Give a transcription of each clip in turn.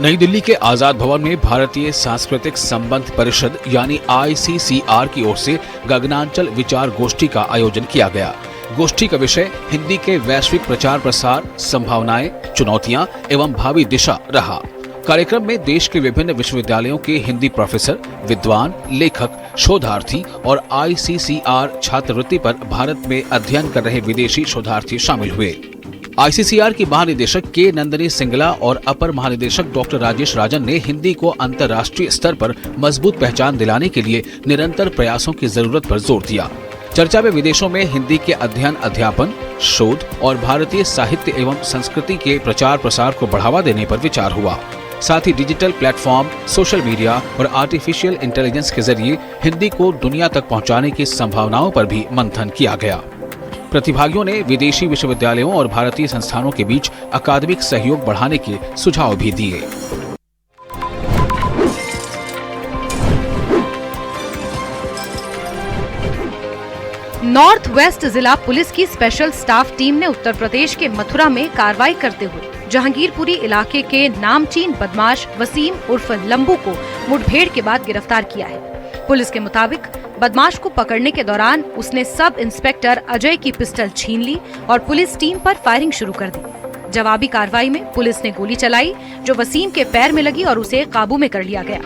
नई दिल्ली के आजाद भवन में भारतीय सांस्कृतिक संबंध परिषद यानी ICCR की ओर से गगनांचल विचार गोष्ठी का आयोजन किया गया। गोष्ठी का विषय हिंदी के वैश्विक प्रचार प्रसार, संभावनाएं, चुनौतियां एवं भावी दिशा रहा। कार्यक्रम में देश के विभिन्न विश्वविद्यालयों के हिंदी प्रोफेसर, विद्वान, लेखक, शोधार्थी और ICCR छात्रवृत्ति पर भारत में अध्ययन कर रहे विदेशी शोधार्थी शामिल हुए। ICCR की महानिदेशक के नंदिनी सिंगला और अपर महानिदेशक डॉक्टर राजेश राजन ने हिंदी को अंतर्राष्ट्रीय स्तर पर मजबूत पहचान दिलाने के लिए निरंतर प्रयासों की जरूरत पर जोर दिया। चर्चा में विदेशों में हिंदी के अध्ययन, अध्यापन, शोध और भारतीय साहित्य एवं संस्कृति के प्रचार प्रसार को बढ़ावा देने पर विचार हुआ। साथ ही डिजिटल प्लेटफॉर्म, सोशल मीडिया और आर्टिफिशियल इंटेलिजेंस के जरिए हिंदी को दुनिया तक पहुंचाने की संभावनाओं पर भी मंथन किया गया। प्रतिभागियों ने विदेशी विश्वविद्यालयों और भारतीय संस्थानों के बीच अकादमिक सहयोग बढ़ाने के सुझाव भी दिए। नॉर्थ वेस्ट जिला पुलिस की स्पेशल स्टाफ टीम ने उत्तर प्रदेश के मथुरा में कार्रवाई करते हुए जहांगीरपुरी इलाके के नामचीन बदमाश वसीम उर्फ लंबू को मुठभेड़ के बाद गिरफ्तार किया है। पुलिस के मुताबिक बदमाश को पकड़ने के दौरान उसने सब इंस्पेक्टर अजय की पिस्टल छीन ली और पुलिस टीम पर फायरिंग शुरू कर दी। जवाबी कार्रवाई में पुलिस ने गोली चलाई जो वसीम के पैर में लगी और उसे काबू में कर लिया गया।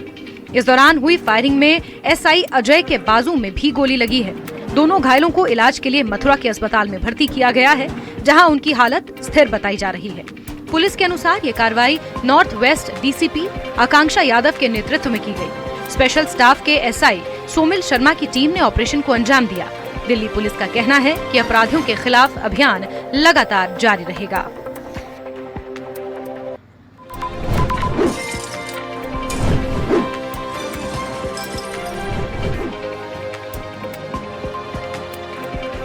इस दौरान हुई फायरिंग में SI अजय के बाजू में भी गोली लगी है। दोनों घायलों को इलाज के लिए मथुरा के अस्पताल में भर्ती किया गया है, जहां उनकी हालत स्थिर बताई जा रही है। पुलिस के अनुसार ये कार्रवाई नॉर्थ वेस्ट DCP आकांक्षा यादव के नेतृत्व में की गई। स्पेशल स्टाफ के SI सोमिल शर्मा की टीम ने ऑपरेशन को अंजाम दिया। दिल्ली पुलिस का कहना है कि अपराधियों के खिलाफ अभियान लगातार जारी रहेगा।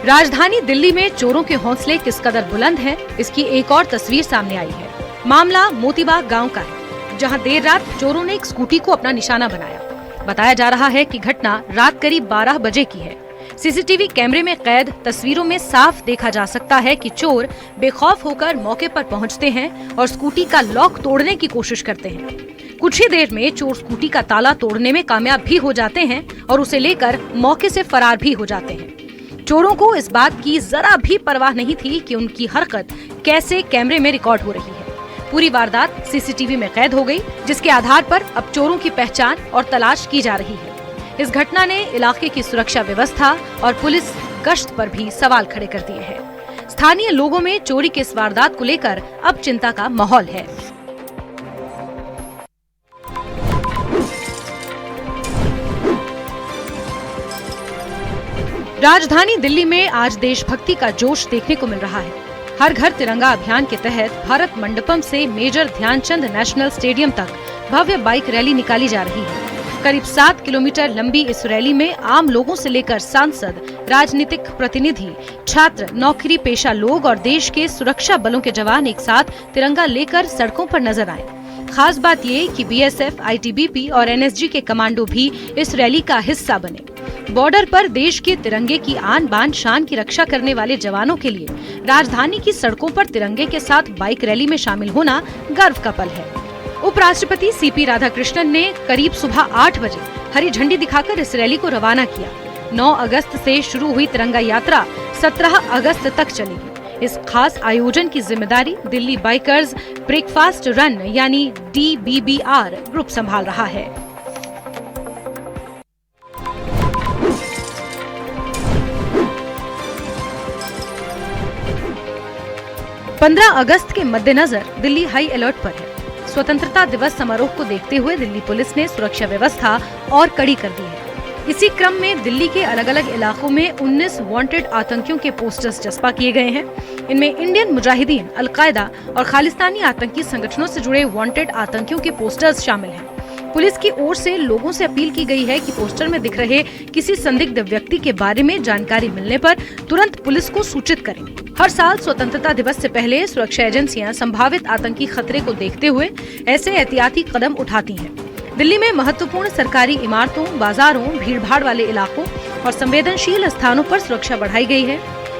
राजधानी दिल्ली में चोरों के हौसले किस कदर बुलंद हैं, इसकी एक और तस्वीर सामने आई है। मामला मोतीबाग गांव का है, जहां देर रात चोरों ने एक स्कूटी को अपना निशाना बनाया। बताया जा रहा है कि घटना रात करीब 12 बजे की है। CCTV कैमरे में कैद तस्वीरों में साफ देखा जा सकता है कि चोर बेखौफ होकर मौके पर पहुंचते हैं और स्कूटी का लॉक तोड़ने की कोशिश करते हैं। कुछ ही देर में चोर स्कूटी का ताला तोड़ने में कामयाब भी हो जाते हैं और उसे लेकर मौके से फरार भी हो जाते हैं। चोरों को इस बात की जरा भी परवाह नहीं थी कि उनकी हरकत कैसे कैमरे में रिकॉर्ड हो रही है। पूरी वारदात CCTV में कैद हो गई, जिसके आधार पर अब चोरों की पहचान और तलाश की जा रही है। इस घटना ने इलाके की सुरक्षा व्यवस्था और पुलिस गश्त पर भी सवाल खड़े कर दिए हैं। स्थानीय लोगों में चोरी की इस वारदात को लेकर अब चिंता का माहौल है। राजधानी दिल्ली में आज देशभक्ति का जोश देखने को मिल रहा है। हर घर तिरंगा अभियान के तहत भारत मंडपम से मेजर ध्यानचंद नेशनल स्टेडियम तक भव्य बाइक रैली निकाली जा रही है। करीब 7 किलोमीटर लंबी इस रैली में आम लोगों से लेकर सांसद, राजनीतिक प्रतिनिधि, छात्र, नौकरी पेशा लोग और देश के सुरक्षा बलों के जवान एक साथ तिरंगा लेकर सड़कों पर नजर आए। खास बात ये कि BSF, ITBP और NSG के कमांडो भी इस रैली का हिस्सा बने। बॉर्डर पर देश के तिरंगे की आन बान शान की रक्षा करने वाले जवानों के लिए राजधानी की सड़कों पर तिरंगे के साथ बाइक रैली में शामिल होना गर्व का पल है। उपराष्ट्रपति CP राधाकृष्णन ने करीब सुबह 8 बजे हरी झंडी दिखाकर इस रैली को रवाना किया। 9 अगस्त से शुरू हुई तिरंगा यात्रा 17 अगस्त तक चलेगी। इस खास आयोजन की जिम्मेदारी दिल्ली बाइकर्स ब्रेकफास्ट रन यानी DBBR ग्रुप संभाल रहा है। 15 अगस्त के मद्देनजर दिल्ली हाई अलर्ट पर है। स्वतंत्रता दिवस समारोह को देखते हुए दिल्ली पुलिस ने सुरक्षा व्यवस्था और कड़ी कर दी है। इसी क्रम में दिल्ली के अलग अलग इलाकों में 19 वांटेड आतंकियों के पोस्टर्स चस्पा किए गए हैं। इनमें इंडियन मुजाहिदीन, अल-कायदा और खालिस्तानी आतंकी संगठनों से जुड़े वांटेड आतंकियों के पोस्टर्स शामिल हैं। पुलिस की ओर से लोगों से अपील की गई है कि पोस्टर में दिख रहे किसी संदिग्ध व्यक्ति के बारे में जानकारी मिलने पर तुरंत पुलिस को सूचित करें। हर साल स्वतंत्रता दिवस से पहले सुरक्षा एजेंसियां संभावित आतंकी खतरे को देखते हुए ऐसे एहतियाती कदम उठाती हैं। दिल्ली में महत्वपूर्ण सरकारी इमारतों, बाजारों, भीड़भाड़ वाले इलाकों और संवेदनशील स्थानों पर सुरक्षा बढ़ाई गई है।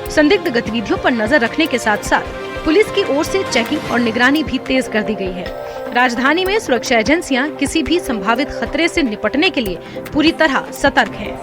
संदिग्ध गतिविधियों पर नजर रखने के साथ साथ पुलिस की ओर से चेकिंग और निगरानी भी तेज कर दी गई है। राजधानी में सुरक्षा एजेंसियां किसी भी संभावित खतरे से निपटने के लिए पूरी तरह सतर्क हैं।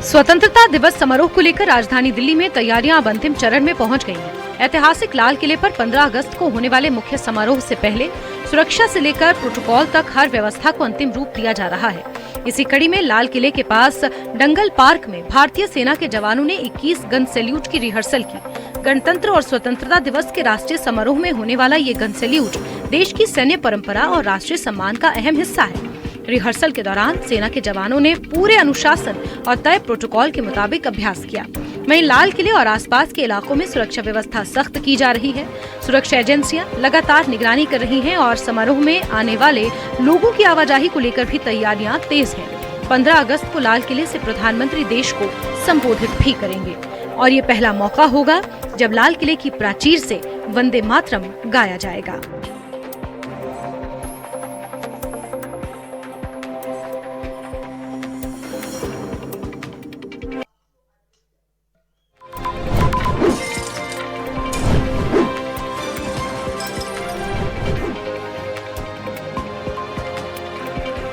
स्वतंत्रता दिवस समारोह को लेकर राजधानी दिल्ली में तैयारियां अब अंतिम चरण में पहुंच गई हैं। ऐतिहासिक लाल किले पर 15 अगस्त को होने वाले मुख्य समारोह से पहले सुरक्षा से लेकर प्रोटोकॉल तक हर व्यवस्था को अंतिम रूप दिया जा रहा है। इसी कड़ी में लाल किले के पास डंगल पार्क में भारतीय सेना के जवानों ने 21 गन सैल्यूट की रिहर्सल की। गणतंत्र और स्वतंत्रता दिवस के राष्ट्रीय समारोह में होने वाला ये गन सैल्यूट देश की सैन्य परंपरा और राष्ट्रीय सम्मान का अहम हिस्सा है। रिहर्सल के दौरान सेना के जवानों ने पूरे अनुशासन और तय प्रोटोकॉल के मुताबिक अभ्यास किया। वहीं लाल किले और आसपास के इलाकों में सुरक्षा व्यवस्था सख्त की जा रही है। सुरक्षा एजेंसियां लगातार निगरानी कर रही हैं और समारोह में आने वाले लोगों की आवाजाही को लेकर भी तैयारियां तेज हैं। 15 अगस्त को लाल किले से प्रधानमंत्री देश को संबोधित भी करेंगे और ये पहला मौका होगा जब लाल किले की प्राचीर से वंदे मातरम गाया जाएगा।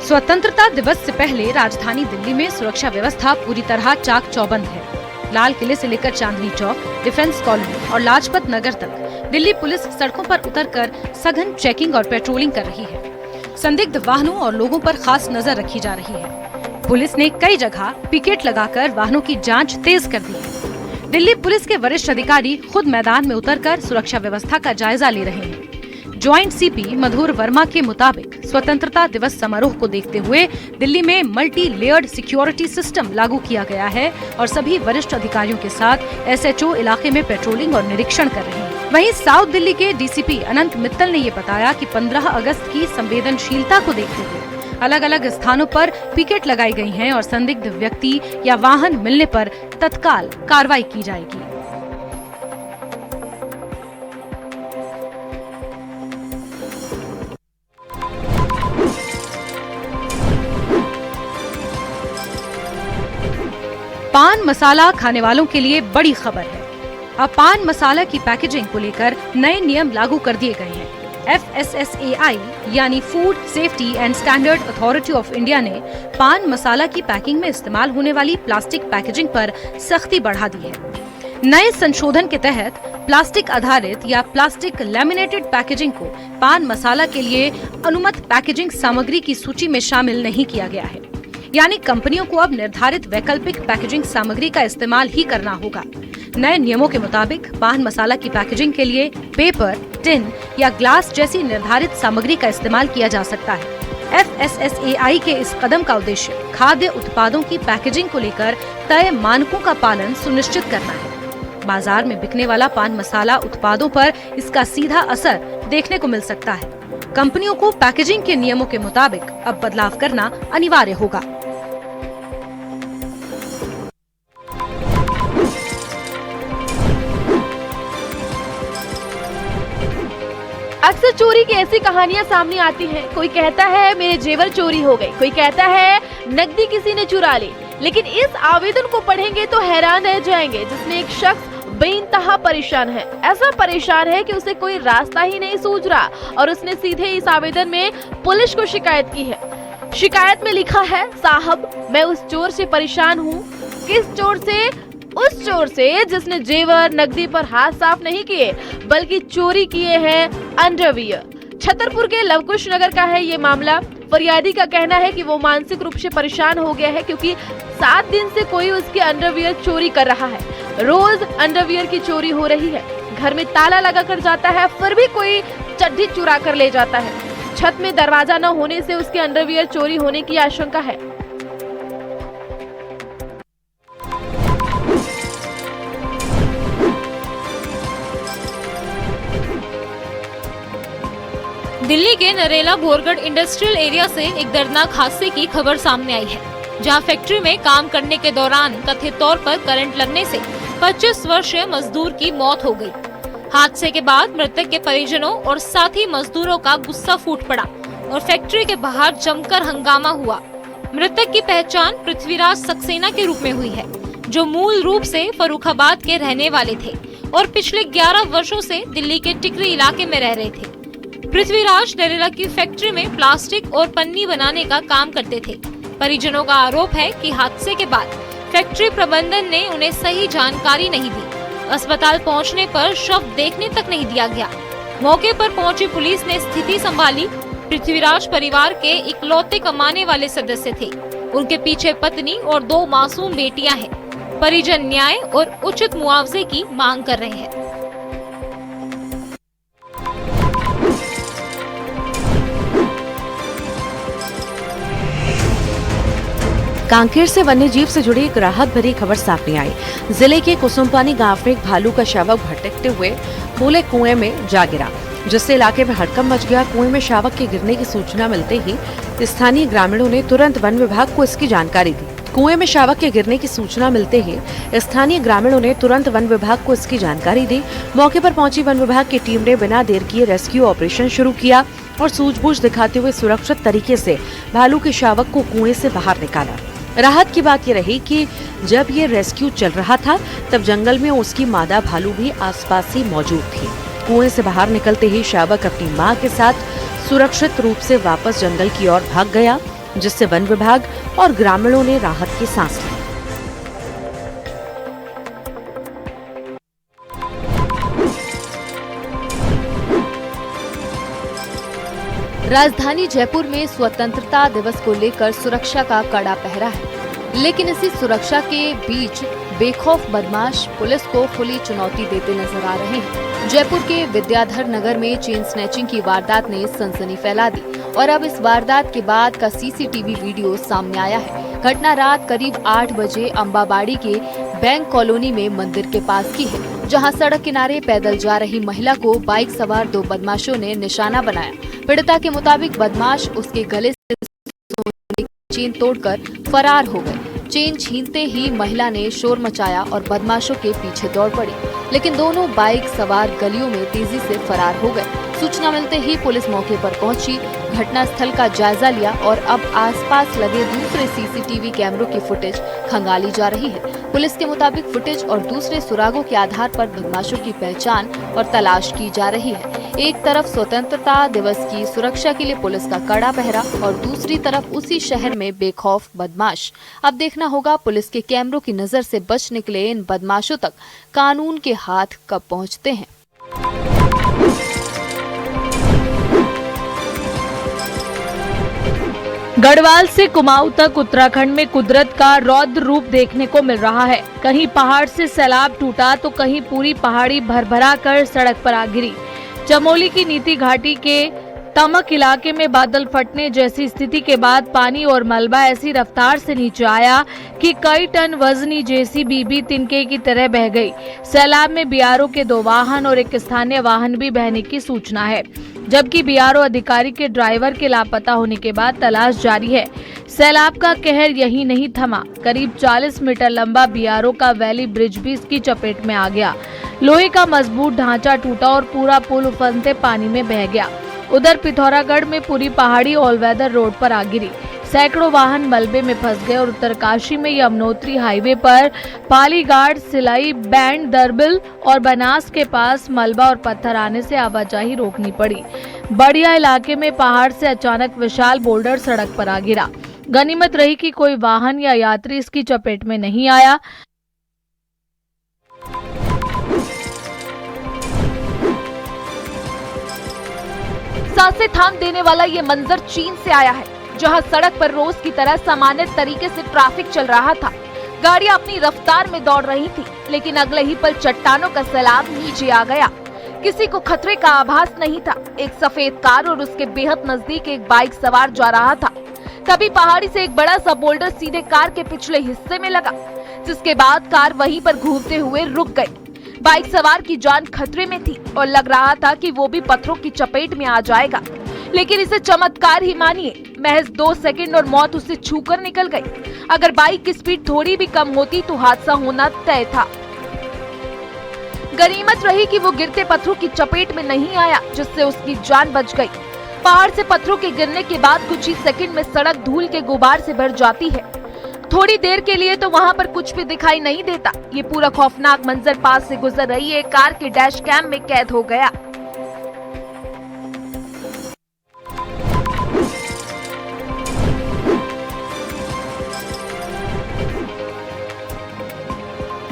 स्वतंत्रता दिवस से पहले राजधानी दिल्ली में सुरक्षा व्यवस्था पूरी तरह चाक चौबंद है। लाल किले से लेकर चांदनी चौक, डिफेंस कॉलोनी और लाजपत नगर तक दिल्ली पुलिस सड़कों पर उतरकर सघन चेकिंग और पेट्रोलिंग कर रही है। संदिग्ध वाहनों और लोगों पर खास नजर रखी जा रही है। पुलिस ने कई जगह पिकेट लगाकर वाहनों की जांच तेज कर दी है। दिल्ली पुलिस के वरिष्ठ अधिकारी खुद मैदान में उतरकर सुरक्षा व्यवस्था का जायजा ले रहे हैं। ज्वाइंट सीपी मधुर वर्मा के मुताबिक स्वतंत्रता दिवस समारोह को देखते हुए दिल्ली में मल्टी लेयर्ड सिक्योरिटी सिस्टम लागू किया गया है और सभी वरिष्ठ अधिकारियों के साथ एसएचओ इलाके में पेट्रोलिंग और निरीक्षण कर रहे हैं। वहीं साउथ दिल्ली के डीसीपी अनंत मित्तल ने ये बताया कि 15 अगस्त की संवेदनशीलता को देखते हुए अलग अलग स्थानों पर पिकेट लगाई गई हैं और संदिग्ध व्यक्ति या वाहन मिलने पर तत्काल कार्रवाई की जाएगी। पान मसाला खाने वालों के लिए बड़ी खबर है। अब पान मसाला की पैकेजिंग को लेकर नए नियम लागू कर दिए गए हैं। FSSAI यानी food safety and standard authority of India ने पान मसाला की पैकिंग में इस्तेमाल होने वाली प्लास्टिक पैकेजिंग पर सख्ती बढ़ा दी है। नए संशोधन के तहत प्लास्टिक आधारित या प्लास्टिक लैमिनेटेड पैकेजिंग को पान मसाला के लिए अनुमत पैकेजिंग सामग्री की सूची में शामिल नहीं किया गया है। यानी कंपनियों को अब निर्धारित वैकल्पिक पैकेजिंग सामग्री का इस्तेमाल ही करना होगा। नए नियमों के मुताबिक पान मसाला की पैकेजिंग के लिए पेपर, टिन या ग्लास जैसी निर्धारित सामग्री का इस्तेमाल किया जा सकता है। FSSAI के इस कदम का उद्देश्य खाद्य उत्पादों की पैकेजिंग को लेकर तय मानकों का पालन सुनिश्चित करना है। बाजार में बिकने वाला पान मसाला उत्पादों पर इसका सीधा असर देखने को मिल सकता है। कंपनियों को पैकेजिंग के नियमों के मुताबिक अब बदलाव करना अनिवार्य होगा। अक्सर चोरी की ऐसी कहानियां सामने आती हैं। कोई कहता है मेरे जेवर चोरी हो गए, कोई कहता है नकदी किसी ने चुरा ली। लेकिन इस आवेदन को पढ़ेंगे तो हैरान रह जाएंगे, जिसमें एक शख्स बेइंतहा परेशान है। ऐसा परेशान है कि उसे कोई रास्ता ही नहीं सूझ रहा और उसने सीधे इस आवेदन में पुलिस को शिकायत की है। शिकायत में लिखा है, साहब मैं उस चोर से परेशान हूँ। किस चोर से? उस चोर से जिसने जेवर नकदी पर हाथ साफ नहीं किए बल्कि चोरी किए हैं अंडरवियर। छतरपुर के लवकुश नगर का है ये मामला। फरियादी का कहना है कि वो मानसिक रूप से परेशान हो गया है क्योंकि 7 दिन से कोई उसके अंडरवियर चोरी कर रहा है। रोज अंडरवियर की चोरी हो रही है। घर में ताला लगा कर जाता है, फिर भी कोई चड्ढी चुरा कर ले जाता है। छत में दरवाजा न होने से उसके अंडरवियर चोरी होने की आशंका है। दिल्ली के नरेला बोरगढ़ इंडस्ट्रियल एरिया से एक दर्दनाक हादसे की खबर सामने आई है, जहां फैक्ट्री में काम करने के दौरान कथित तौर पर करंट लगने से 25 वर्षीय मजदूर की मौत हो गई। हादसे के बाद मृतक के परिजनों और साथी मजदूरों का गुस्सा फूट पड़ा और फैक्ट्री के बाहर जमकर हंगामा हुआ। मृतक की पहचान पृथ्वीराज सक्सेना के रूप में हुई है, जो मूल रूप से फर्रुखाबाद के रहने वाले थे और पिछले 11 वर्षों से दिल्ली के टिकरी इलाके में रह रहे थे। पृथ्वीराज नरेला की फैक्ट्री में प्लास्टिक और पन्नी बनाने का काम करते थे। परिजनों का आरोप है कि हादसे के बाद फैक्ट्री प्रबंधन ने उन्हें सही जानकारी नहीं दी। अस्पताल पहुंचने पर शव देखने तक नहीं दिया गया। मौके पर पहुंची पुलिस ने स्थिति संभाली। पृथ्वीराज परिवार के इकलौते कमाने वाले सदस्य थे। उनके पीछे पत्नी और 2 मासूम बेटियां हैं। परिजन न्याय और उचित मुआवजे की मांग कर रहे हैं। कांकेर से वन्यजीव से जुड़ी एक राहत भरी खबर सामने आई। जिले के कुसुमपानी गांव में एक भालू का शावक भटकते हुए खुले कुएं में जा गिरा, जिससे इलाके में हड़कंप मच गया। कुएं में शावक के गिरने की सूचना मिलते ही स्थानीय ग्रामीणों ने तुरंत वन विभाग को इसकी जानकारी दी। कुएं में शावक के गिरने की सूचना मिलते ही स्थानीय ग्रामीणों ने तुरंत वन विभाग को इसकी जानकारी दी। मौके पर पहुंची वन विभाग की टीम ने बिना देर किए रेस्क्यू ऑपरेशन शुरू किया और सूझबूझ दिखाते हुए सुरक्षित तरीके से भालू के शावक को कुएं से बाहर निकाला। राहत की बात ये रही कि जब ये रेस्क्यू चल रहा था तब जंगल में उसकी मादा भालू भी आसपास ही मौजूद थी। कुएं से बाहर निकलते ही शावक अपनी मां के साथ सुरक्षित रूप से वापस जंगल की ओर भाग गया, जिससे वन विभाग और ग्रामीणों ने राहत की सांस ली। राजधानी जयपुर में स्वतंत्रता दिवस को लेकर सुरक्षा का कड़ा पहरा है, लेकिन इसी सुरक्षा के बीच बेखौफ बदमाश पुलिस को खुली चुनौती देते नजर आ रहे हैं। जयपुर के विद्याधर नगर में चेन स्नैचिंग की वारदात ने सनसनी फैला दी और अब इस वारदात के बाद का सीसीटीवी वीडियो सामने आया है। घटना रात करीब 8 बजे अंबाबाड़ी के बैंक कॉलोनी में मंदिर के पास की है, जहां सड़क किनारे पैदल जा रही महिला को बाइक सवार 2 बदमाशों ने निशाना बनाया। पीड़िता के मुताबिक बदमाश उसके गले से सोने की चेन तोड़कर फरार हो गए। चेन छीनते ही महिला ने शोर मचाया और बदमाशों के पीछे दौड़ पड़ी, लेकिन दोनों बाइक सवार गलियों में तेजी से फरार हो गए। सूचना मिलते ही पुलिस मौके पर पहुंची, घटनास्थल का जायजा लिया और अब आसपास लगे दूसरे सीसीटीवी कैमरों की फुटेज खंगाली जा रही है। पुलिस के मुताबिक फुटेज और दूसरे सुरागों के आधार पर बदमाशों की पहचान और तलाश की जा रही है। एक तरफ स्वतंत्रता दिवस की सुरक्षा के लिए पुलिस का कड़ा पहरा और दूसरी तरफ उसी शहर में बेखौफ बदमाश। अब देखना होगा पुलिस के कैमरों की नजर से बच निकले इन बदमाशों तक कानून के हाथ कब पहुंचते हैं। गढ़वाल से कुमाऊं तक उत्तराखंड में कुदरत का रौद्र रूप देखने को मिल रहा है। कहीं पहाड़ से सैलाब टूटा तो कहीं पूरी पहाड़ी भरभरा कर सड़क पर आ गिरी। चमोली की नीति घाटी के तमक इलाके में बादल फटने जैसी स्थिति के बाद पानी और मलबा ऐसी रफ्तार से नीचे आया कि कई टन वजनी जेसीबी भी तिनके की तरह बह गई। सैलाब में बीआरओ के 2 वाहन और एक स्थानीय वाहन भी बहने की सूचना है, जबकि बीआरओ अधिकारी के ड्राइवर के लापता होने के बाद तलाश जारी है। सैलाब का कहर यही नहीं थमा, करीब 40 मीटर लंबा बीआरओ का वैली ब्रिज भी इसकी चपेट में आ गया। लोहे का मजबूत ढांचा टूटा और पूरा पुल उफनते पानी में बह गया। उधर पिथौरागढ़ में पूरी पहाड़ी ऑल वेदर रोड पर आ गिरी। सैकड़ों वाहन मलबे में फंस गए और उत्तरकाशी में यमुनोत्री हाईवे पर पालीघाट, सिलाई, बैंड, दरबिल और बनास के पास मलबा और पत्थर आने से आवाजाही रोकनी पड़ी। बढ़िया इलाके में पहाड़ से अचानक विशाल बोल्डर सड़क पर आ गिरा। गनीमत रही कि कोई वाहन या यात्री इसकी चपेट में नहीं आया। सांसें थाम देने वाला ये मंजर चीन से आया है, जहां सड़क पर रोज की तरह सामान्य तरीके से ट्रैफिक चल रहा था। गाड़ियां अपनी रफ्तार में दौड़ रही थी, लेकिन अगले ही पल चट्टानों का सैलाब नीचे आ गया। किसी को खतरे का आभास नहीं था। एक सफेद कार और उसके बेहद नजदीक एक बाइक सवार जा रहा था। तभी पहाड़ी से एक बड़ा सा बोल्डर सीधे कार के पिछले हिस्से में लगा, जिसके बाद कार वहीं पर घूमते हुए रुक गई। बाइक सवार की जान खतरे में थी और लग रहा था कि वो भी पत्थरों की चपेट में आ जाएगा, लेकिन इसे चमत्कार ही मानिए, महज 2 सेकंड और मौत उसे छूकर निकल गई। अगर बाइक की स्पीड थोड़ी भी कम होती तो हादसा होना तय था। गनीमत रही कि वो गिरते पत्थरों की चपेट में नहीं आया, जिससे उसकी जान बच गई। पहाड़ से पत्थरों के गिरने के बाद कुछ ही सेकंड में सड़क धूल के गुबार से भर जाती है। थोड़ी देर के लिए तो वहां पर कुछ भी दिखाई नहीं देता। ये पूरा खौफनाक मंजर पास से गुजर रही एक कार के डैश कैम में कैद हो गया।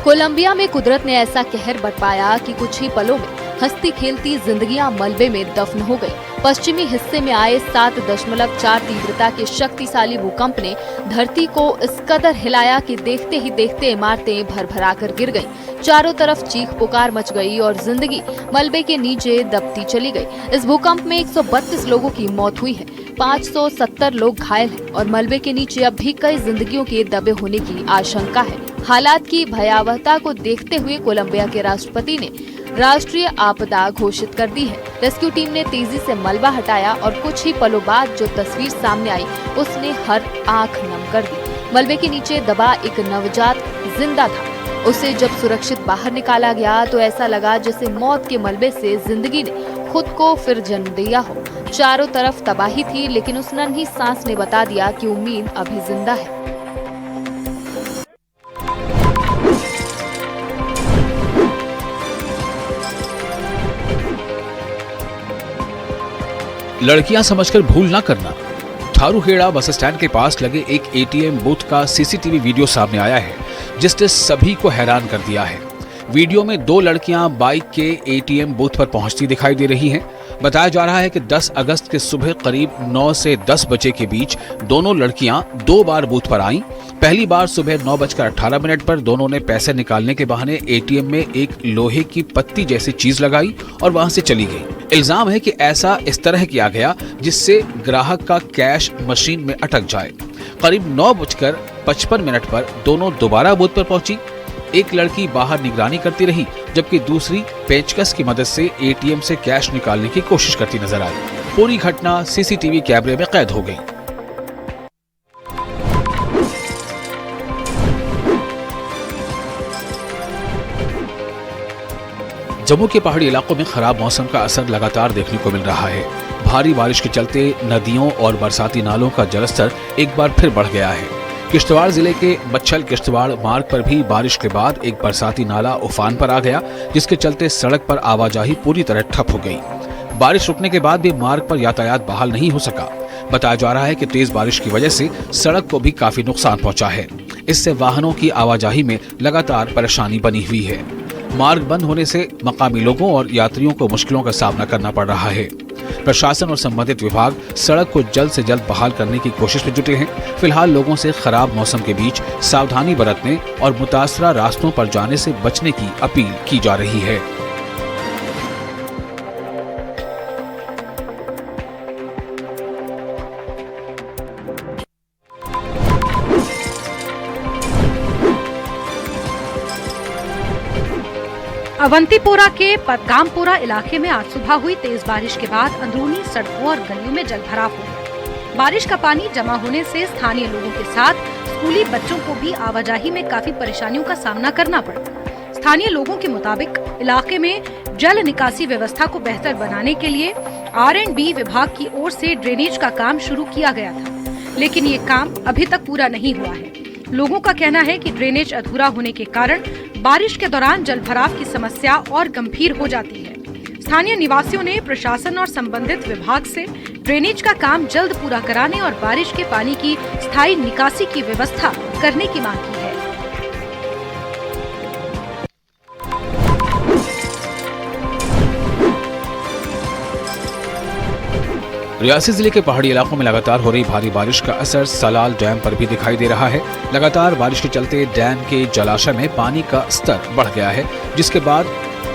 कोलंबिया में कुदरत ने ऐसा कहर बरपाया कि कुछ ही पलों में हंसती खेलती जिंदगियां मलबे में दफन हो गई। पश्चिमी हिस्से में आए 7.4 तीव्रता के शक्तिशाली भूकंप ने धरती को इस कदर हिलाया कि देखते ही देखते इमारतें भरभरा कर गिर गईं। चारों तरफ चीख पुकार मच गई और जिंदगी मलबे के नीचे दबती चली गई। इस भूकंप में 132 लोगों की मौत हुई है, 570 लोग घायल हैं और मलबे के नीचे अब भी कई जिंदगियों के दबे होने की आशंका है। हालात की भयावहता को देखते हुए कोलंबिया के राष्ट्रपति ने राष्ट्रीय आपदा घोषित कर दी है। रेस्क्यू टीम ने तेजी से मलबा हटाया और कुछ ही पलों बाद जो तस्वीर सामने आई उसने हर आंख नम कर दी। मलबे के नीचे दबा एक नवजात जिंदा था। उसे जब सुरक्षित बाहर निकाला गया तो ऐसा लगा जैसे मौत के मलबे से जिंदगी ने खुद को फिर जन्म दिया हो। चारों तरफ तबाही थी, लेकिन उस नन्ही सांस ने बता दिया कि उम्मीद अभी जिंदा है। लड़कियां समझकर भूल ना करना। थारूखेड़ा बस स्टैंड के पास लगे एक एटीएम बूथ का सीसीटीवी वीडियो सामने आया है, जिसने सभी को हैरान कर दिया है। वीडियो में 2 लड़कियां बाइक के एटीएम बूथ पर पहुंचती दिखाई दे रही हैं। बताया जा रहा है कि 10 अगस्त के सुबह करीब 9 से 10 बजे के बीच दोनों लड़कियां 2 बार बूथ पर आईं। पहली बार सुबह 9:18 पर दोनों ने पैसे निकालने के बहाने एटीएम में एक लोहे की पत्ती जैसी चीज लगाई और वहां से चली गई। इल्जाम है कि ऐसा इस तरह किया गया जिससे ग्राहक का कैश मशीन में अटक जाए। करीब 9:55 पर दोनों दोबारा बूथ पर पहुंची। एक लड़की बाहर निगरानी करती रही, जबकि दूसरी पेचकस की मदद से एटीएम से कैश निकालने की कोशिश करती नजर आई। पूरी घटना सीसीटीवी कैमरे में कैद हो गई। जम्मू के पहाड़ी इलाकों में खराब मौसम का असर लगातार देखने को मिल रहा है। भारी बारिश के चलते नदियों और बरसाती नालों का जलस्तर एक बार फिर बढ़ गया है। किश्तवाड़ जिले के मच्छल किश्तवाड़ मार्ग पर भी बारिश के बाद एक बरसाती नाला उफान पर आ गया, जिसके चलते सड़क पर आवाजाही पूरी तरह ठप हो गई। बारिश रुकने के बाद भी मार्ग पर यातायात बहाल नहीं हो सका। बताया जा रहा है कि तेज बारिश की वजह से सड़क को भी काफी नुकसान पहुंचा है। इससे वाहनों की आवाजाही में लगातार परेशानी बनी हुई है। मार्ग बंद होने से मकामी लोगों और यात्रियों को मुश्किलों का सामना करना पड़ रहा है। प्रशासन और संबंधित विभाग सड़क को जल्द से जल्द बहाल करने की कोशिश में जुटे हैं। फिलहाल लोगों से खराब मौसम के बीच सावधानी बरतने और मुतासरा रास्तों पर जाने से बचने की अपील की जा रही है। अवंतीपोरा के पदगामपुरा इलाके में आज सुबह हुई तेज बारिश के बाद अंदरूनी सड़कों और गलियों में जलभराव हो गया। बारिश का पानी जमा होने से स्थानीय लोगों के साथ स्कूली बच्चों को भी आवाजाही में काफी परेशानियों का सामना करना पड़ा। स्थानीय लोगों के मुताबिक इलाके में जल निकासी व्यवस्था को बेहतर बनाने के लिए R&B विभाग की ओर से ड्रेनेज का काम शुरू किया गया था, लेकिन ये काम अभी तक पूरा नहीं हुआ है। लोगों का कहना है कि ड्रेनेज अधूरा होने के कारण बारिश के दौरान जलभराव की समस्या और गंभीर हो जाती है। स्थानीय निवासियों ने प्रशासन और संबंधित विभाग से ड्रेनेज का काम जल्द पूरा कराने और बारिश के पानी की स्थायी निकासी की व्यवस्था करने की मांग की है। रियासी जिले के पहाड़ी इलाकों में लगातार हो रही भारी बारिश का असर सलाल डैम पर भी दिखाई दे रहा है। लगातार बारिश के चलते डैम के जलाशय में पानी का स्तर बढ़ गया है, जिसके बाद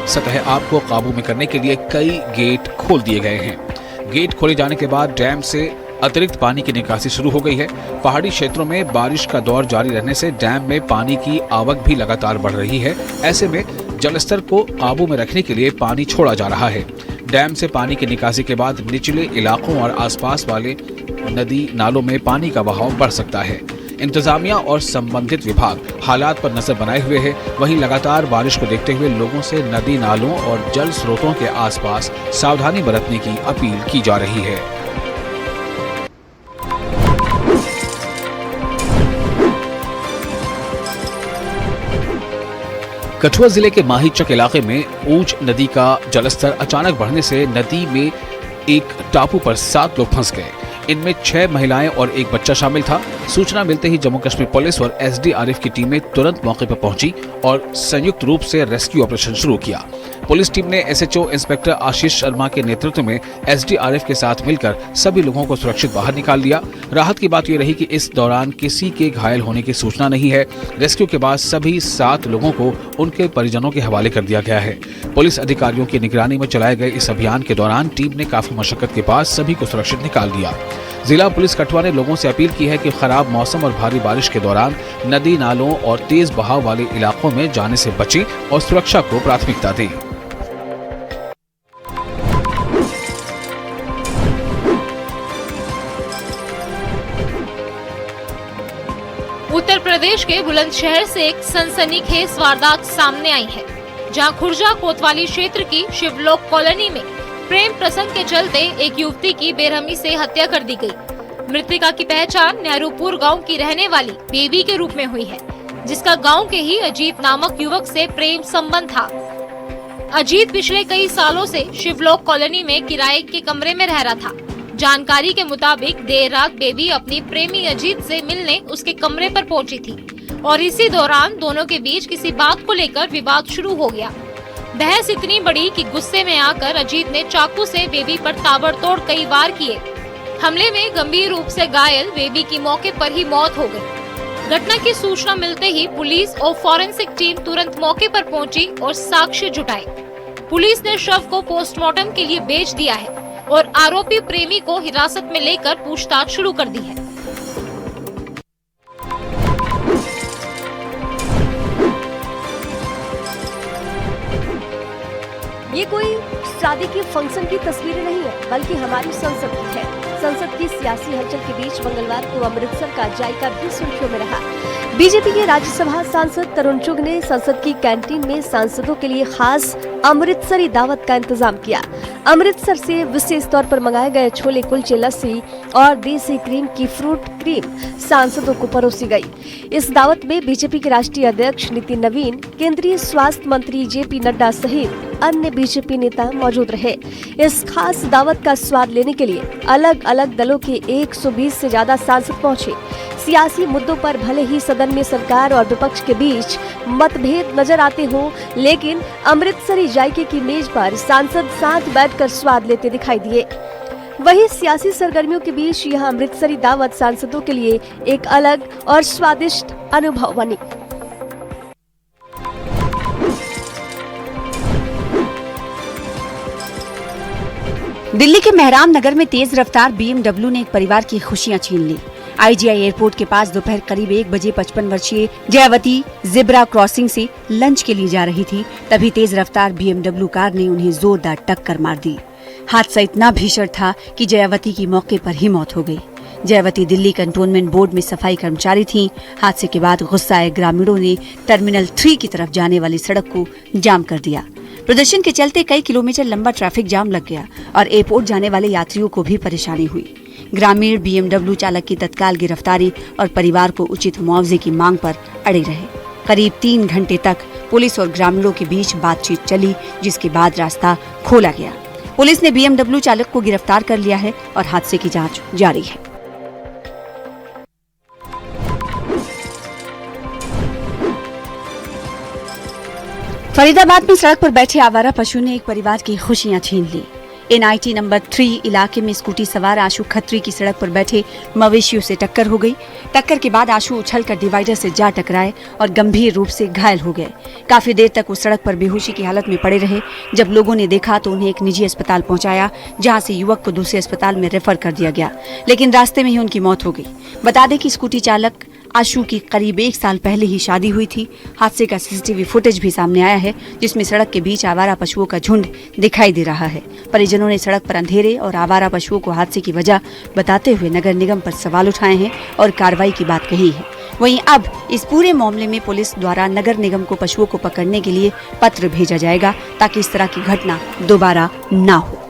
सतह आग को काबू में करने के लिए कई गेट खोल दिए गए हैं। गेट खोले जाने के बाद डैम से अतिरिक्त पानी की निकासी शुरू हो गई है। पहाड़ी क्षेत्रों में बारिश का दौर जारी रहने से डैम में पानी की आवक भी लगातार बढ़ रही है। ऐसे में जलस्तर को काबू में रखने के लिए पानी छोड़ा जा रहा है। डैम से पानी की निकासी के बाद निचले इलाकों और आसपास वाले नदी नालों में पानी का बहाव बढ़ सकता है। इंतजामिया और संबंधित विभाग हालात पर नजर बनाए हुए है। वहीं लगातार बारिश को देखते हुए लोगों से नदी नालों और जल स्रोतों के आसपास सावधानी बरतने की अपील की जा रही है। कठुआ जिले के माहीचक इलाके में ऊंच नदी का जलस्तर अचानक बढ़ने से नदी में एक टापू पर 7 लोग फंस गए। इनमें 6 महिलाएं और एक बच्चा शामिल था। सूचना मिलते ही जम्मू कश्मीर पुलिस और एसडीआरएफ की टीमें तुरंत मौके पर पहुंची और संयुक्त रूप से रेस्क्यू ऑपरेशन शुरू किया। पुलिस टीम ने एसएचओ इंस्पेक्टर आशीष शर्मा के नेतृत्व में एसडीआरएफ के साथ मिलकर सभी लोगों को सुरक्षित बाहर निकाल लिया। राहत की बात यह रही कि इस दौरान किसी के घायल होने की सूचना नहीं है। रेस्क्यू के बाद सभी 7 लोगों को उनके परिजनों के हवाले कर दिया गया है। पुलिस अधिकारियों की निगरानी में चलाए गए इस अभियान के दौरान टीम ने काफी मशक्कत के बाद सभी को सुरक्षित निकाल दिया। जिला पुलिस कठुआ ने लोगों से अपील की है कि खराब मौसम और भारी बारिश के दौरान नदी नालों और तेज बहाव वाले इलाकों में जाने से बचें और सुरक्षा को प्राथमिकता दें। उत्तर प्रदेश के बुलंदशहर से एक सनसनीखेज वारदात सामने आई है, जहां खुर्जा कोतवाली क्षेत्र की शिवलोक कॉलोनी में प्रेम प्रसंग के चलते एक युवती की बेरहमी से हत्या कर दी गई। मृतका की पहचान नेहरूपुर गांव की रहने वाली बेबी के रूप में हुई है, जिसका गांव के ही अजीत नामक युवक से प्रेम संबंध था। अजीत पिछले कई सालों से शिवलोक कॉलोनी में किराए के कमरे में रह रहा था। जानकारी के मुताबिक देर रात बेबी अपनी प्रेमी अजीत से मिलने उसके कमरे पर पहुंची थी और इसी दौरान दोनों के बीच किसी बात को लेकर विवाद शुरू हो गया। बहस इतनी बड़ी कि गुस्से में आकर अजीत ने चाकू से बेबी पर ताबड़तोड़ कई वार किए। हमले में गंभीर रूप से घायल बेबी की मौके पर ही मौत हो गई। घटना की सूचना मिलते ही पुलिस और फॉरेंसिक टीम तुरंत मौके पर पहुंची और साक्ष्य जुटाए। पुलिस ने शव को पोस्टमार्टम के लिए भेज दिया है और आरोपी प्रेमी को हिरासत में लेकर पूछताछ शुरू कर दी है। ये कोई शादी के फंक्शन की तस्वीरें नहीं है, बल्कि हमारी संसद की है। संसद की सियासी हलचल के बीच मंगलवार को अमृतसर का जायका भी सुर्खियों में रहा। बीजेपी के राज्यसभा सांसद तरुण चुग ने संसद की कैंटीन में सांसदों के लिए खास अमृतसरी दावत का इंतजाम किया। अमृतसर से विशेष तौर पर मंगाए गए छोले कुलचे, लस्सी और देसी क्रीम की फ्रूट क्रीम सांसदों को परोसी गई। इस दावत में बीजेपी के राष्ट्रीय अध्यक्ष नितिन नवीन, केंद्रीय स्वास्थ्य मंत्री जेपी नड्डा सहित अन्य बीजेपी नेता मौजूद रहे। इस खास दावत का स्वाद लेने के लिए अलग अलग दलों के 120 से ज्यादा सांसद पहुंचे। सियासी मुद्दों पर भले ही सदन में सरकार और विपक्ष के बीच मतभेद नजर आते हो, लेकिन अमृतसरी जायके की मेज पर सांसद साथ बैठकर स्वाद लेते दिखाई दिए। वहीं सियासी सरगर्मियों के बीच यह अमृतसरी दावत सांसदों के लिए एक अलग और स्वादिष्ट अनुभव बनी। दिल्ली के मेहराम नगर में तेज रफ्तार BMW ने एक परिवार की खुशियां छीन ली। IGI एयरपोर्ट के पास दोपहर करीब 1 बजे 55 वर्षीय जयावती ज़ेब्रा क्रॉसिंग से लंच के लिए जा रही थी, तभी तेज रफ्तार BMW कार ने उन्हें जोरदार टक्कर मार दी। हादसा इतना भीषण था कि जयावती की मौके पर ही मौत हो गई। जयावती दिल्ली कंटोनमेंट बोर्ड में सफाई कर्मचारी थी। हादसे के बाद गुस्सा आए ग्रामीणों ने टर्मिनल 3 की तरफ जाने वाली सड़क को जाम कर दिया। प्रदर्शन के चलते कई किलोमीटर लंबा ट्रैफिक जाम लग गया और एयरपोर्ट जाने वाले यात्रियों को भी परेशानी हुई। ग्रामीण BMW चालक की तत्काल गिरफ्तारी और परिवार को उचित मुआवजे की मांग पर अड़े रहे। करीब 3 घंटे तक पुलिस और ग्रामीणों के बीच बातचीत चली, जिसके बाद रास्ता खोला गया। पुलिस ने BMW चालक को गिरफ्तार कर लिया है और हादसे की जांच जारी है। फरीदाबाद में सड़क पर बैठे आवारा पशु ने एक परिवार की खुशियां छीन ली। NIT नंबर 3 इलाके में स्कूटी सवार आशु खत्री की सड़क पर बैठे मवेशियों से टक्कर हो गई। टक्कर के बाद आशु उछलकर डिवाइडर से जा टकराए और गंभीर रूप से घायल हो गए। काफी देर तक वो सड़क पर बेहोशी की हालत में पड़े रहे। जब लोगों ने देखा तो उन्हें एक निजी अस्पताल पहुंचाया, जहां से युवक को दूसरे अस्पताल में रेफर कर दिया गया, लेकिन रास्ते में ही उनकी मौत हो गई। बता दें कि स्कूटी चालक आशु की करीब 1 साल पहले ही शादी हुई थी। हादसे का CCTV फुटेज भी सामने आया है, जिसमें सड़क के बीच आवारा पशुओं का झुंड दिखाई दे रहा है। परिजनों ने सड़क पर अंधेरे और आवारा पशुओं को हादसे की वजह बताते हुए नगर निगम पर सवाल उठाए हैं और कार्रवाई की बात कही है। वहीं अब इस पूरे मामले में पुलिस द्वारा नगर निगम को पशुओं को पकड़ने के लिए पत्र भेजा जाएगा, ताकि इस तरह की घटना दोबारा न हो।